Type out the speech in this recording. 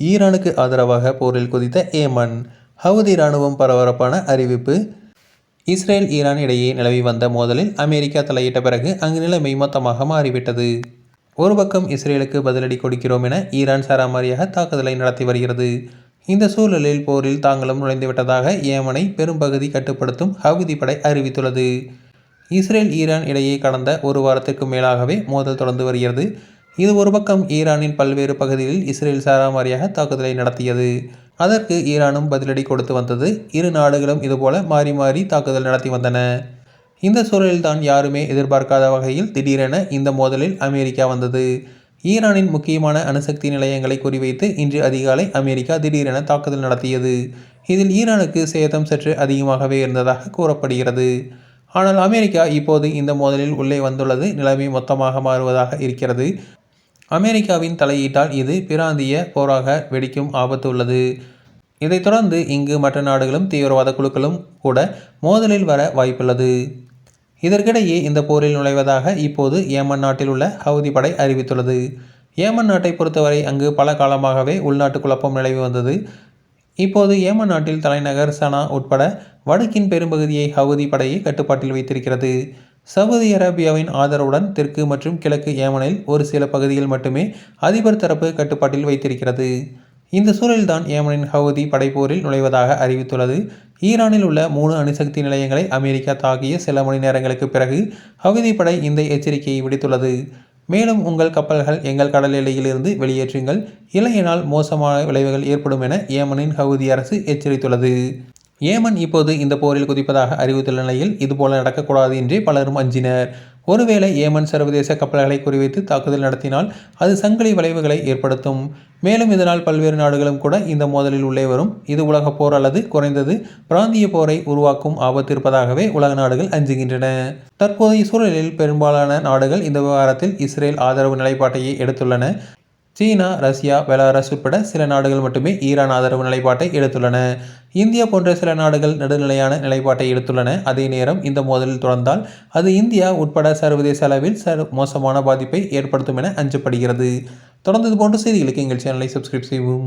ஈரானுக்கு ஆதரவாக போரில் குதித்த ஏமன். ஹவுதி இராணுவம் பரபரப்பான அறிவிப்பு. இஸ்ரேல் ஈரான் இடையே நிலவி வந்த மோதலில் அமெரிக்கா தலையிட்ட பிறகு அங்கு நிலைமை மொத்தமாக மாறிவிட்டது. ஒரு பக்கம் இஸ்ரேலுக்கு பதிலடி கொடுக்கிறோம் என ஈரான் சராமாரியாக தாக்குதலை நடத்தி வருகிறது. இந்த சூழலில் போரில் தாங்களும் நுழைந்துவிட்டதாக ஏமனை பெரும்பகுதி கட்டுப்படுத்தும் ஹவுதி படை அறிவித்துள்ளது. இஸ்ரேல் ஈரான் இடையே கடந்த ஒரு வாரத்திற்கு மேலாகவே மோதல் தொடர்ந்து வருகிறது. இது ஒரு பக்கம் ஈரானின் பல்வேறு பகுதிகளில் இஸ்ரேல் சராமாரியாக தாக்குதலை நடத்தியது. அதற்கு ஈரானும் பதிலடி கொடுத்து வந்தது. இரு நாடுகளும் இதுபோல மாறி மாறி தாக்குதல் நடத்தி வந்தன. இந்த சூழலில்தான் யாருமே எதிர்பார்க்காத வகையில் திடீரென இந்த மோதலில் அமெரிக்கா வந்தது. ஈரானின் முக்கியமான அணுசக்தி நிலையங்களை குறிவைத்து இன்று அதிகாலை அமெரிக்கா திடீரென தாக்குதல் நடத்தியது. இதில் ஈரானுக்கு சேதம் சற்று அதிகமாகவே இருந்ததாக கூறப்படுகிறது. ஆனால் அமெரிக்கா இப்போது இந்த மோதலில் உள்ளே வந்துள்ளது நிலைமை மொத்தமாக மாறுவதாக இருக்கிறது. அமெரிக்காவின் தலையீட்டால் இது பிராந்திய போராக வெடிக்கும் ஆபத்து உள்ளது. இதைத் தொடர்ந்து இங்கு மற்ற நாடுகளும் தீவிரவாத குழுக்களும் கூட மோதலில் வர வாய்ப்புள்ளது. இதற்கிடையே இந்த போரில் நுழைவதாக இப்போது ஏமன் நாட்டில் உள்ள ஹவுதி படை அறிவித்துள்ளது. ஏமன் நாட்டை பொறுத்தவரை அங்கு பல காலமாகவே உள்நாட்டு குழப்பம் நிலவி வந்தது. இப்போது ஏமன் நாட்டில் தலைநகர் சனா உட்பட வடக்கின் பெரும்பகுதியை ஹவுதி படையை கட்டுப்பாட்டில் வைத்திருக்கிறது. சவுதி அரேபியாவின் ஆதரவுடன் தெற்கு மற்றும் கிழக்கு ஏமனில் ஒரு சில பகுதிகள் மட்டுமே அதிபர் தரப்பு கட்டுப்பாட்டில் வைத்திருக்கிறது. இந்த சூழலில்தான் ஏமனின் ஹவுதி படைப்போரில் நுழைவதாக அறிவித்துள்ளது. ஈரானில் உள்ள 3 அணுசக்தி நிலையங்களை அமெரிக்கா தாக்கிய சில மணி நேரங்களுக்கு பிறகு ஹவுதி படை இந்த எச்சரிக்கையை விடுத்துள்ளது. மேலும் உங்கள் கப்பல்கள் எங்கள் கடல் எல்லையிலிருந்து வெளியேற்றுங்கள், இல்லையெனில் மோசமான விளைவுகள் ஏற்படும் என ஏமனின் ஹவுதி அரசு எச்சரித்துள்ளது. ஏமன் இப்போது இந்த போரில் குதிப்பதாக அறிவித்துள்ள நிலையில் இதுபோல நடக்கக்கூடாது என்றே பலரும் அஞ்சினர். ஒருவேளை ஏமன் சர்வதேச கப்பல்களை குறிவைத்து தாக்குதல் நடத்தினால் அது சங்கிலி விளைவுகளை ஏற்படுத்தும். மேலும் இதனால் பல்வேறு நாடுகளும் கூட இந்த மோதலில் உள்ளே வரும். இது உலக போர் அல்லது குறைந்தது பிராந்திய போரை உருவாக்கும் ஆபத்து இருப்பதாகவே உலக நாடுகள் அஞ்சுகின்றன. தற்போதைய சூழலில் பெரும்பாலான நாடுகள் இந்த விவகாரத்தில் இஸ்ரேல் ஆதரவு நிலைப்பாட்டையே எடுத்துள்ளன. சீனா, ரஷ்யா, பெலாரஸ் உட்பட சில நாடுகள் மட்டுமே ஈரான் ஆதரவு நிலைப்பாட்டை எடுத்துள்ளன. இந்தியா போன்ற சில நாடுகள் நடுநிலையான நிலைப்பாட்டை எடுத்துள்ளன. அதே நேரம் இந்த மோதலில் தொடர்ந்தால் அது இந்தியா உட்பட சர்வதேச அளவில் மோசமான பாதிப்பை ஏற்படுத்தும் என அஞ்சப்படுகிறது. தொடர்ந்து இதுபோன்ற செய்திகளுக்கு எங்கள் சேனலை சப்ஸ்கிரைப் செய்வோம்.